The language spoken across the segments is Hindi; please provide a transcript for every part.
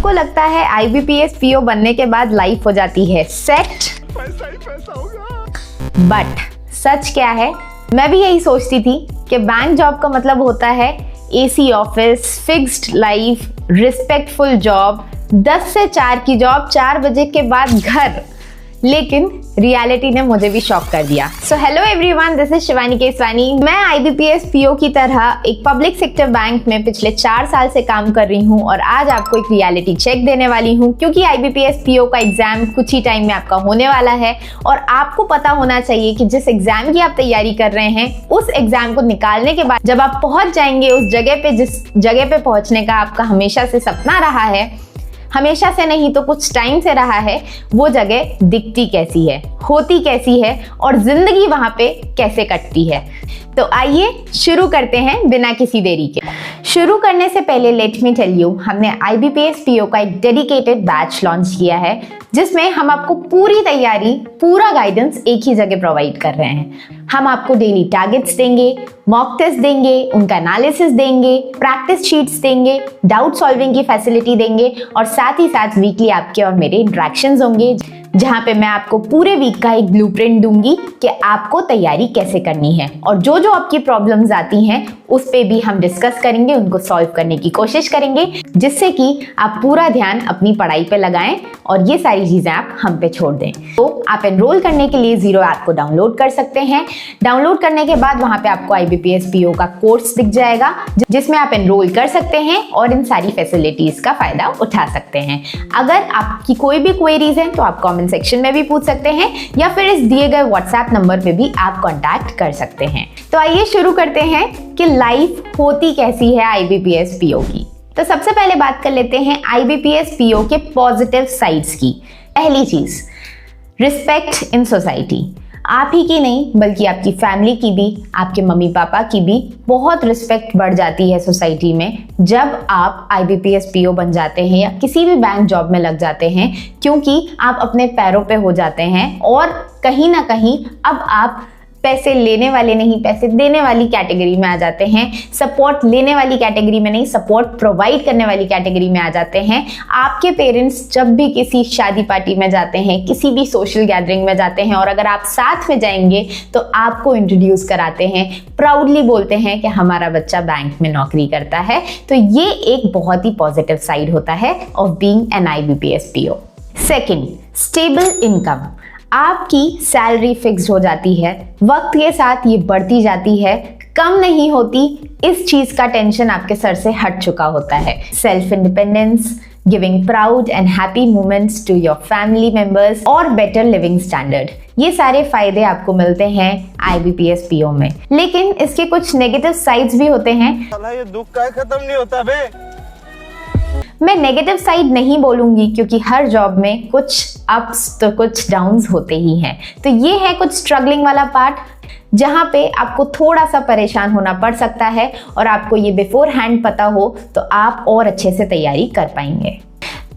सबको लगता है IBPS PO बनने के बाद लाइफ हो जाती है सेट, पैसा ही पैसा होगा। बट सच क्या है? मैं भी यही सोचती थी कि बैंक जॉब का मतलब होता है AC office, fixed life, respectful job, 10 से 4 की जॉब, 4 बजे के बाद घर। लेकिन रियलिटी ने मुझे भी शॉक कर दिया। So hello everyone, this is Shivani Keswani. मैं IBPS PO की तरह एक पब्लिक सेक्टर बैंक में पिछले 4 साल से काम कर रही हूँ और आज आपको एक रियलिटी चेक देने वाली हूँ, क्योंकि IBPS PO का एग्जाम कुछ ही टाइम में आपका होने वाला है और आपको पता होना चाहिए कि जिस एग्जाम की आप तैयारी कर रहे हैं उस एग्जाम को निकालने के बाद जब आप पहुंच जाएंगे उस जगह पे, जिस जगह पे पहुंचने का आपका हमेशा से सपना रहा है, हमेशा से नहीं तो कुछ टाइम से रहा है, वो जगह दिखती कैसी है, होती कैसी है और जिंदगी वहां पे कैसे कटती है। तो आइए शुरू करते हैं बिना किसी देरी के। शुरू करने से पहले लेट मी टेल यू, हमने IBPS PO का एक डेडिकेटेड बैच लॉन्च किया है जिसमें हम आपको पूरी तैयारी, पूरा गाइडेंस एक ही जगह प्रोवाइड कर रहे हैं। हम आपको डेली टारगेट्स देंगे, मॉक टेस्ट देंगे, उनका एनालिसिस देंगे, प्रैक्टिस शीट्स देंगे, डाउट सॉल्विंग की फैसिलिटी देंगे और साथ ही साथ वीकली आपके और मेरे इंटरेक्शंस होंगे जहां पे मैं आपको पूरे वीक का एक ब्लूप्रिंट दूंगी कि आपको तैयारी कैसे करनी है और जो जो आपकी प्रॉब्लम्स आती हैं उस पे भी हम डिस्कस करेंगे, उनको सॉल्व करने की कोशिश करेंगे, जिससे कि आप पूरा ध्यान अपनी पढ़ाई पे लगाएं और ये सारी चीजें आप हम पे छोड़ दें। तो आप एनरोल करने के लिए जीरो ऐप को डाउनलोड कर सकते हैं। डाउनलोड करने के बाद वहां पे आपको IBPS PO का कोर्स दिख जाएगा जिसमें आप एनरोल कर सकते हैं और इन सारी फैसिलिटीज का फायदा उठा सकते हैं। अगर आपकी कोई भी क्वेरीज हैं तो आप कमेंट सेक्शन में भी पूछ सकते हैं या फिर इस दिए गए व्हाट्सएप नंबर पे भी आप कांटेक्ट कर सकते हैं। तो आइए शुरू करते हैं कि लाइफ होती कैसी है IBPS PO की। तो सबसे पहले बात कर लेते हैं IBPS PO के पॉजिटिव साइड्स की। पहली चीज, रिस्पेक्ट इन सोसाइटी। आप ही की नहीं बल्कि आपकी फैमिली की भी, आपके मम्मी पापा की भी बहुत रिस्पेक्ट बढ़ जाती है सोसाइटी में जब आप IBPS PO बन जाते हैं या किसी भी बैंक जॉब में लग जाते हैं, क्योंकि आप अपने पैरों पे हो जाते हैं और कहीं ना कहीं अब आप पैसे लेने वाले नहीं, पैसे देने वाली कैटेगरी में आ जाते हैं। सपोर्ट लेने वाली कैटेगरी में नहीं, सपोर्ट प्रोवाइड करने वाली कैटेगरी में आ जाते हैं। आपके पेरेंट्स जब भी किसी शादी पार्टी में जाते हैं, किसी भी सोशल गैदरिंग में जाते हैं और अगर आप साथ में जाएंगे तो आपको इंट्रोड्यूस कराते हैं, प्राउडली बोलते हैं कि हमारा बच्चा बैंक में नौकरी करता है। तो ये एक बहुत ही पॉजिटिव साइड होता है of being an IBPS PO। Second, stable income. आपकी सैलरी फिक्स हो जाती है, वक्त के साथ ये बढ़ती जाती है, कम नहीं होती। इस चीज का टेंशन आपके सर से हट चुका होता है। Self independence, giving proud and happy moments to your family members और बेटर लिविंग स्टैंडर्ड, ये सारे फायदे आपको मिलते हैं IBPS PO में। लेकिन इसके कुछ नेगेटिव साइड्स भी होते हैं। ये दुख का खत्म नहीं होता बे। मैं नेगेटिव साइड नहीं बोलूंगी क्योंकि हर जॉब में कुछ अप्स तो कुछ डाउन्स होते ही हैं। तो ये है कुछ स्ट्रगलिंग वाला पार्ट जहां पे आपको थोड़ा सा परेशान होना पड़ सकता है और आपको ये बिफोर हैंड पता हो तो आप और अच्छे से तैयारी कर पाएंगे।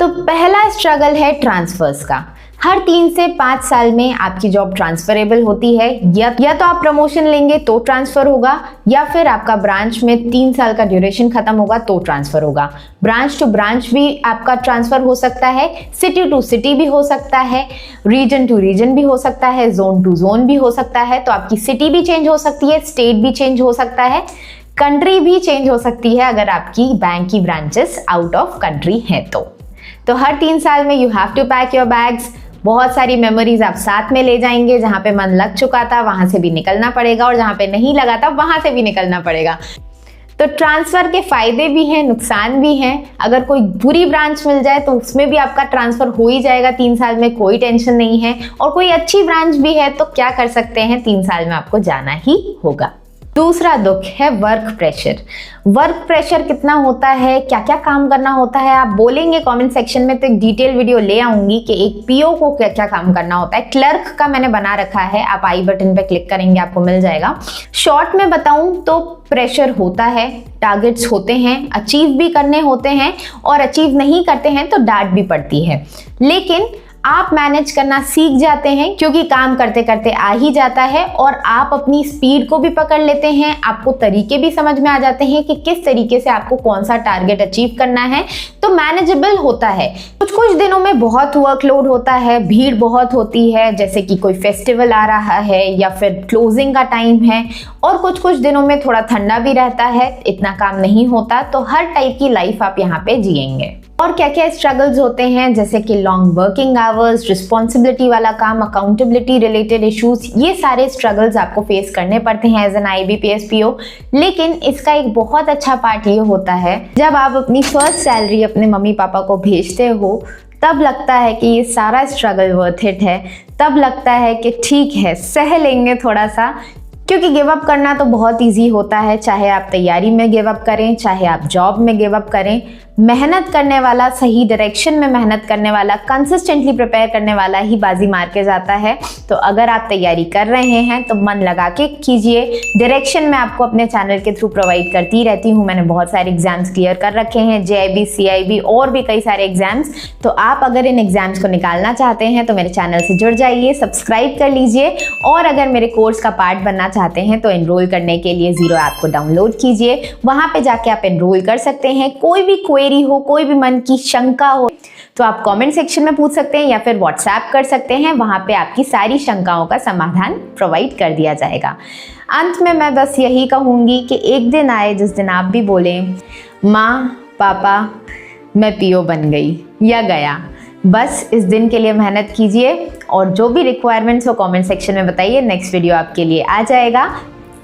तो पहला स्ट्रगल है ट्रांसफर्स का। हर 3 से 5 साल में आपकी जॉब ट्रांसफरेबल होती है, या तो आप प्रमोशन लेंगे तो ट्रांसफर होगा या फिर आपका ब्रांच में 3 साल का ड्यूरेशन खत्म होगा तो ट्रांसफर होगा। ब्रांच टू ब्रांच भी आपका ट्रांसफर हो सकता है, सिटी टू सिटी भी हो सकता है, रीजन टू रीजन भी हो सकता है, जोन टू जोन भी हो सकता है। तो आपकी सिटी भी चेंज हो सकती है, स्टेट भी चेंज हो सकता है, कंट्री भी चेंज हो सकती है अगर आपकी बैंक की ब्रांचेस आउट ऑफ कंट्री हैं तो हर 3 साल में you have to pack your bags. बहुत सारी मेमोरीज आप साथ में ले जाएंगे। जहां पे मन लग चुका था वहां से भी निकलना पड़ेगा और जहां पे नहीं लगा था वहां से भी निकलना पड़ेगा। तो ट्रांसफर के फायदे भी हैं, नुकसान भी हैं। अगर कोई बुरी ब्रांच मिल जाए तो उसमें भी आपका ट्रांसफर हो ही जाएगा 3 साल में, कोई टेंशन नहीं है। और कोई अच्छी ब्रांच भी है तो क्या कर सकते हैं, 3 साल में आपको जाना ही होगा। दूसरा दुख है वर्क प्रेशर। वर्क प्रेशर कितना होता है, क्या क्या काम करना होता है, आप बोलेंगे कमेंट सेक्शन में तो एक डिटेल वीडियो ले आऊंगी कि एक PO को क्या क्या काम करना होता है। क्लर्क का मैंने बना रखा है, आप आई बटन पे क्लिक करेंगे आपको मिल जाएगा। शॉर्ट में बताऊं तो प्रेशर होता है, टारगेट्स होते हैं, अचीव भी करने होते हैं और अचीव नहीं करते हैं तो डांट भी पड़ती है। लेकिन आप मैनेज करना सीख जाते हैं, क्योंकि काम करते करते आ ही जाता है और आप अपनी स्पीड को भी पकड़ लेते हैं। आपको तरीके भी समझ में आ जाते हैं कि किस तरीके से आपको कौन सा टारगेट अचीव करना है, तो मैनेजेबल होता है। कुछ दिनों में बहुत वर्कलोड होता है, भीड़ बहुत होती है, जैसे कि कोई फेस्टिवल आ रहा है या फिर क्लोजिंग का टाइम है, और कुछ दिनों में थोड़ा ठंडा भी रहता है, इतना काम नहीं होता। तो हर टाइप की लाइफ आप यहाँ पे जिएंगे। और क्या क्या स्ट्रगल्स होते हैं, जैसे कि लॉन्ग वर्किंग आवर्स, रिस्पॉन्सिबिलिटी वाला काम, अकाउंटेबिलिटी रिलेटेड इश्यूज, ये सारे स्ट्रगल्स आपको फेस करने पड़ते हैं एज एन IBPS PO। लेकिन इसका एक बहुत अच्छा पार्ट ये होता है, जब आप अपनी फर्स्ट सैलरी अपने मम्मी पापा को भेजते हो, तब लगता है कि ये सारा स्ट्रगल वर्थ इट है। तब लगता है कि ठीक है, सह लेंगे थोड़ा सा, क्योंकि गिव अप करना तो बहुत इजी होता है, चाहे आप तैयारी में गिव अप करें, चाहे आप जॉब में गिव अप करें। मेहनत करने वाला, सही डायरेक्शन में मेहनत करने वाला, कंसिस्टेंटली प्रिपेयर करने वाला ही बाजी मार के जाता है। तो अगर आप तैयारी कर रहे हैं तो मन लगा के कीजिए। डायरेक्शन मैं आपको अपने चैनल के थ्रू प्रोवाइड करती रहती हूँ। मैंने बहुत सारे एग्जाम्स क्लियर कर रखे हैं, JIB, CIB और भी कई सारे एग्जाम्स। तो आप अगर इन एग्जाम्स को निकालना चाहते हैं तो मेरे चैनल से जुड़ जाइए, सब्सक्राइब कर लीजिए। और अगर मेरे कोर्स का पार्ट बनना चाहते हैं तो एनरोल करने के लिए Zero ऐप को डाउनलोड कीजिए। वहाँ पे जाके आप एनरोल कर सकते हैं। कोई भी क्वेरी हो, कोई भी मन की शंका हो, तो आप कमेंट सेक्शन में पूछ सकते हैं या फिर व्हाट्सएप कर सकते हैं। वहां पे आपकी सारी शंकाओं का समाधान प्रोवाइड कर दिया जाएगा। अंत में मैं बस यही कहूंगी कि एक दिन आए जिस दिन आप भी बोलें, माँ पापा मैं PO बन गई या गया। बस इस दिन के लिए मेहनत कीजिए और जो भी रिक्वायरमेंट्स हो कमेंट सेक्शन में बताइए। नेक्स्ट वीडियो आपके लिए आ जाएगा।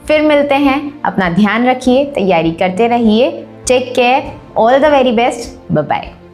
फिर मिलते हैं। अपना ध्यान रखिए, तैयारी करते रहिए। Take care, all the very best, bye bye.